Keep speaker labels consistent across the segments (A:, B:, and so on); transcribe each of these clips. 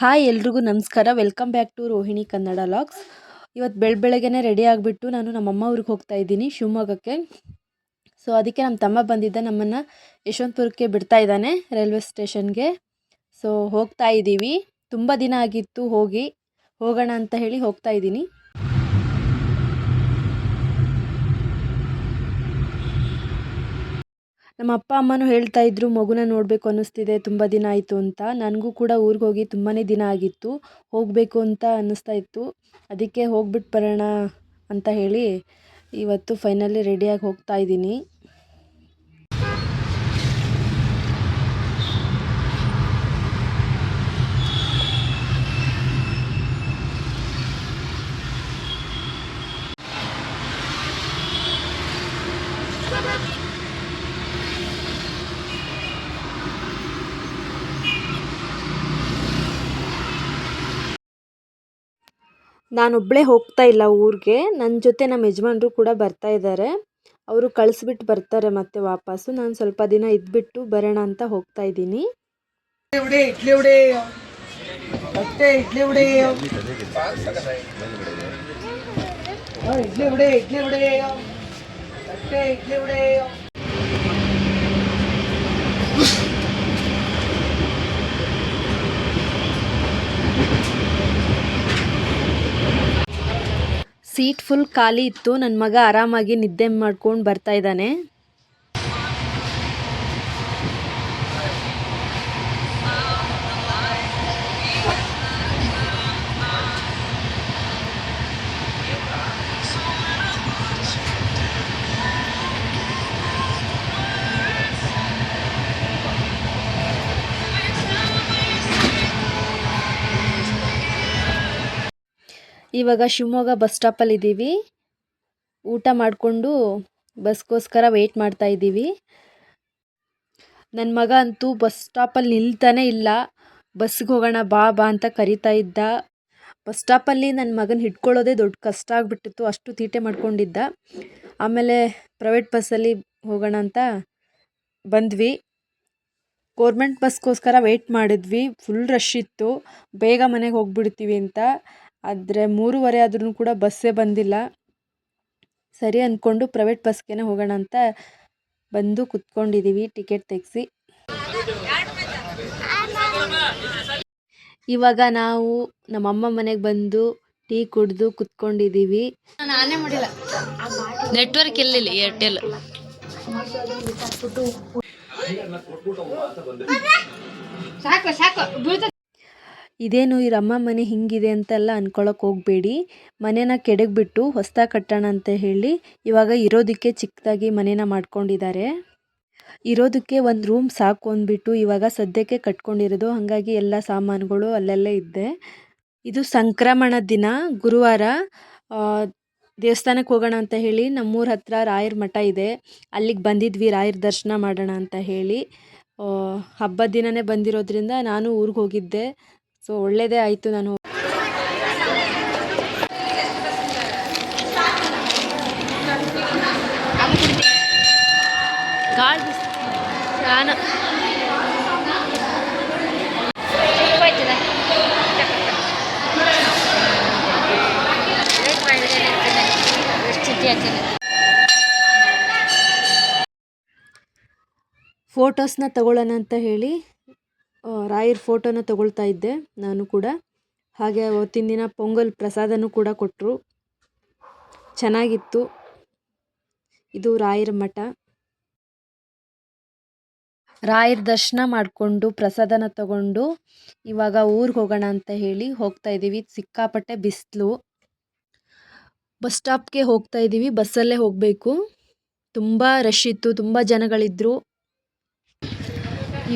A: Hi ಎಲ್ರಿಗೂ ನಮಸ್ಕಾರ. Welcome back to Rohini Kannada vlogs. ಇವತ್ತು ಬೆಳಗ್ಗೆನೆ ರೆಡಿ ಆಗಿಬಿಟ್ಟು ನಾನು ನಮ್ಮಮ್ಮ ಊರಿಗೆ ಹೋಗ್ತಾ ಇದ್ದೀನಿ, ಶಿವಮೊಗ್ಗಕ್ಕೆ. ಸೊ ಅದಕ್ಕೆ ನಮ್ಮ ತಮ್ಮ ಬಂದಿದ್ದ, ನಮ್ಮನ್ನು ಯಶವಂತಪುರಕ್ಕೆ ಬಿಡ್ತಾ ಇದ್ದಾನೆ, ರೈಲ್ವೆ ಸ್ಟೇಷನ್ಗೆ. ಸೊ ಹೋಗ್ತಾ ಇದ್ದೀವಿ. ತುಂಬ ದಿನ ಆಗಿತ್ತು ಹೋಗೋಣ ಅಂತ ಹೇಳಿ ಹೋಗ್ತಾ ಇದ್ದೀನಿ. ನಮ್ಮ ಅಪ್ಪ ಅಮ್ಮನೂ ಹೇಳ್ತಾ ಇದ್ರು, ಮಗುನ ನೋಡಬೇಕು ಅನ್ನಿಸ್ತಿದೆ, ತುಂಬ ದಿನ ಆಯಿತು ಅಂತ. ನನಗೂ ಕೂಡ ಊರಿಗೆ ಹೋಗಿ ತುಂಬಾ ದಿನ ಆಗಿತ್ತು, ಹೋಗಬೇಕು ಅಂತ ಅನ್ನಿಸ್ತಾ ಇತ್ತು. ಅದಕ್ಕೆ ಹೋಗ್ಬಿಟ್ಟು ಬರೋಣ ಅಂತ ಹೇಳಿ ಇವತ್ತು ಫೈನಲಿ ರೆಡಿಯಾಗಿ ಹೋಗ್ತಾ ಇದ್ದೀನಿ. ನಾನೊಬ್ಬಳೇ ಹೋಗ್ತಾ ಇಲ್ಲ ಊರಿಗೆ, ನನ್ನ ಜೊತೆ ನಮ್ಮ ಯಜಮಾನರು ಕೂಡ ಬರ್ತಾ ಇದ್ದಾರೆ. ಅವರು ಕಳಿಸ್ಬಿಟ್ಟು ಬರ್ತಾರೆ ಮತ್ತೆ ವಾಪಸ್ಸು. ನಾನು ಸ್ವಲ್ಪ ದಿನ ಇದ್ಬಿಟ್ಟು ಬರೋಣ ಅಂತ ಹೋಗ್ತಾ ಇದ್ದೀನಿ. ಸೀಟ್ ಫುಲ್ ಖಾಲಿ ಇತ್ತು. ನನ್ನ ಮಗ ಆರಾಮಾಗಿ ನಿದ್ದೆ ಮಾಡ್ಕೊಂಡು ಬರ್ತಾ ಇದ್ದಾನೆ. ಇವಾಗ ಶಿವಮೊಗ್ಗ ಬಸ್ ಸ್ಟಾಪಲ್ಲಿ ಇದ್ದೀವಿ. ಊಟ ಮಾಡಿಕೊಂಡು ಬಸ್ಗೋಸ್ಕರ ವೆಯ್ಟ್ ಮಾಡ್ತಾ ಇದ್ದೀವಿ. ನನ್ನ ಮಗ ಅಂತೂ ಬಸ್ ಸ್ಟಾಪಲ್ಲಿ ನಿಲ್ತಾನೆ ಇಲ್ಲ. ಬಸ್ಸಿಗೆ ಹೋಗೋಣ ಬಾ ಬಾ ಅಂತ ಕರಿತಾ ಇದ್ದ. ಬಸ್ ಸ್ಟಾಪಲ್ಲಿ ನನ್ನ ಮಗನ ಹಿಡ್ಕೊಳ್ಳೋದೇ ದೊಡ್ಡ ಕಷ್ಟ ಆಗಿಬಿಟ್ಟಿತ್ತು, ಅಷ್ಟು ತೀಟೆ ಮಾಡ್ಕೊಂಡಿದ್ದ. ಆಮೇಲೆ ಪ್ರೈವೇಟ್ ಬಸ್ಸಲ್ಲಿ ಹೋಗೋಣ ಅಂತ ಬಂದ್ವಿ. ಗೌರ್ಮೆಂಟ್ ಬಸ್ಗೋಸ್ಕರ ವೆಯ್ಟ್ ಮಾಡಿದ್ವಿ. ಫುಲ್ ರಶ್ ಇತ್ತು, ಬೇಗ ಮನೆಗೆ ಹೋಗ್ಬಿಡ್ತೀವಿ ಅಂತ. ಆದರೆ 3:15 ಆದ್ರೂ ಕೂಡ ಬಸ್ಸೇ ಬಂದಿಲ್ಲ. ಸರಿ ಅಂದ್ಕೊಂಡು ಪ್ರೈವೇಟ್ ಬಸ್ಗೆ ಹೋಗೋಣ ಅಂತ ಬಂದು ಕುತ್ಕೊಂಡಿದ್ದೀವಿ ಟಿಕೆಟ್ ತೆಗೆಸಿ. ಇವಾಗ ನಾವು ನಮ್ಮಮ್ಮ ಮನೆಗೆ ಬಂದು ಟೀ ಕುಡಿದು ಕುತ್ಕೊಂಡಿದ್ದೀವಿ.
B: Network ಎಲ್ಲಿಲ್ಲ, Airtel.
A: ಇದೇನು ಈ ಅಮ್ಮ ಮನೆ ಹಿಂಗಿದೆ ಅಂತೆಲ್ಲ ಅನ್ಕೊಳಕ್ಕೆ ಹೋಗಬೇಡಿ. ಮನೇನ ಕೆಡಗಿಬಿಟ್ಟು ಹೊಸ್ದಾಗಿ ಕಟ್ಟೋಣ ಅಂತ ಹೇಳಿ ಇವಾಗ ಇರೋದಕ್ಕೆ ಚಿಕ್ಕದಾಗಿ ಮನೇನ ಮಾಡ್ಕೊಂಡಿದ್ದಾರೆ. ಇರೋದಕ್ಕೆ ಒಂದು ರೂಮ್ ಸಾಕು ಅಂದ್ಬಿಟ್ಟು ಇವಾಗ ಸದ್ಯಕ್ಕೆ ಕಟ್ಕೊಂಡಿರೋದು. ಹಾಗಾಗಿ ಎಲ್ಲ ಸಾಮಾನುಗಳು ಅಲ್ಲೆಲ್ಲೇ ಇದ್ದೆ. ಇದು ಸಂಕ್ರಮಣ ದಿನ, ಗುರುವಾರ. ದೇವಸ್ಥಾನಕ್ಕೆ ಹೋಗೋಣ ಅಂತ ಹೇಳಿ ನಮ್ಮೂರ ಹತ್ರ ರಾಯರ ಮಠ ಇದೆ, ಅಲ್ಲಿಗೆ ಬಂದಿದ್ವಿ ರಾಯರ ದರ್ಶನ ಮಾಡೋಣ ಅಂತ ಹೇಳಿ. ಹಬ್ಬದ ದಿನವೇ ಬಂದಿರೋದ್ರಿಂದ ನಾನು ಊರಿಗೆ ಹೋಗಿದ್ದೆ. ಸೊ ಒಳ್ಳೆಯದೇ ಆಯಿತು. ನಾನು ಫೋಟೋಸ್ನ ತಗೊಳ್ಳೋಣ ಅಂತ ಹೇಳಿ ರಾಯರ ಫೋಟೋನ ತಗೊಳ್ತಾ ಇದ್ದೆ ನಾನು ಕೂಡ. ಹಾಗೆ ಅವತ್ತಿನ ದಿನ ಪೊಂಗಲ್ ಪ್ರಸಾದನೂ ಕೂಡ ಕೊಟ್ಟರು, ಚೆನ್ನಾಗಿತ್ತು. ಇದು ರಾಯರ ಮಠ. ರಾಯರ ದರ್ಶನ ಮಾಡಿಕೊಂಡು ಪ್ರಸಾದನ ತಗೊಂಡು ಇವಾಗ ಊರಿಗೆ ಹೋಗೋಣ ಅಂತ ಹೇಳಿ ಹೋಗ್ತಾ ಇದ್ದೀವಿ. ಸಿಕ್ಕಾಪಟ್ಟೆ ಬಿಸಿಲು. ಬಸ್ ಸ್ಟಾಪ್ಗೆ ಹೋಗ್ತಾ ಇದ್ದೀವಿ, ಬಸ್ಸಲ್ಲೇ ಹೋಗಬೇಕು. ತುಂಬ ರಶ್ ಇತ್ತು, ತುಂಬ ಜನಗಳಿದ್ದರು.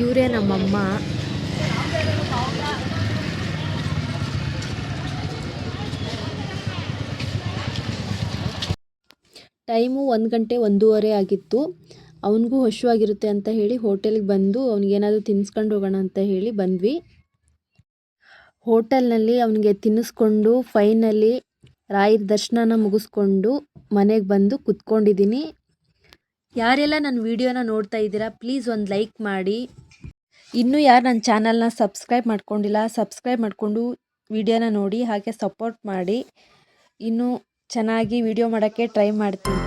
A: ಇವರೇ ನಮ್ಮಮ್ಮ. ಟೈಮು 1 ಗಂಟೆ 1:15 ಆಗಿತ್ತು. ಅವನಿಗೂ ಹಸಿವಾಗಿರುತ್ತೆ ಅಂತ ಹೇಳಿ ಹೋಟೆಲ್ಗೆ ಬಂದು ಅವನಿಗೇನಾದರೂ ತಿನ್ನಿಸ್ಕೊಂಡು ಹೋಗೋಣ ಅಂತ ಹೇಳಿ ಬಂದ್ವಿ. ಹೋಟೆಲ್ನಲ್ಲಿ ಅವನಿಗೆ ತಿನ್ನಿಸ್ಕೊಂಡು ಫೈನಲಿ ರಾಯರ ದರ್ಶನನ ಮುಗಿಸ್ಕೊಂಡು ಮನೆಗೆ ಬಂದು ಕುತ್ಕೊಂಡಿದ್ದೀನಿ. ಯಾರೆಲ್ಲ ನನ್ನ ವಿಡಿಯೋನ ನೋಡ್ತಾ ಇದ್ದೀರಾ ಪ್ಲೀಸ್ ಒಂದು ಲೈಕ್ ಮಾಡಿ. ಇನ್ನೂ ಯಾರು ನನ್ನ ಚಾನಲ್ನ ಸಬ್ಸ್ಕ್ರೈಬ್ ಮಾಡ್ಕೊಂಡಿಲ್ಲ ಸಬ್ಸ್ಕ್ರೈಬ್ ಮಾಡಿಕೊಂಡು ವಿಡಿಯೋನ ನೋಡಿ ಹಾಗೆ ಸಪೋರ್ಟ್ ಮಾಡಿ. ಇನ್ನೂ ಚೆನ್ನಾಗಿ ವಿಡಿಯೋ ಮಾಡೋಕ್ಕೆ ಟ್ರೈ ಮಾಡ್ತೀನಿ.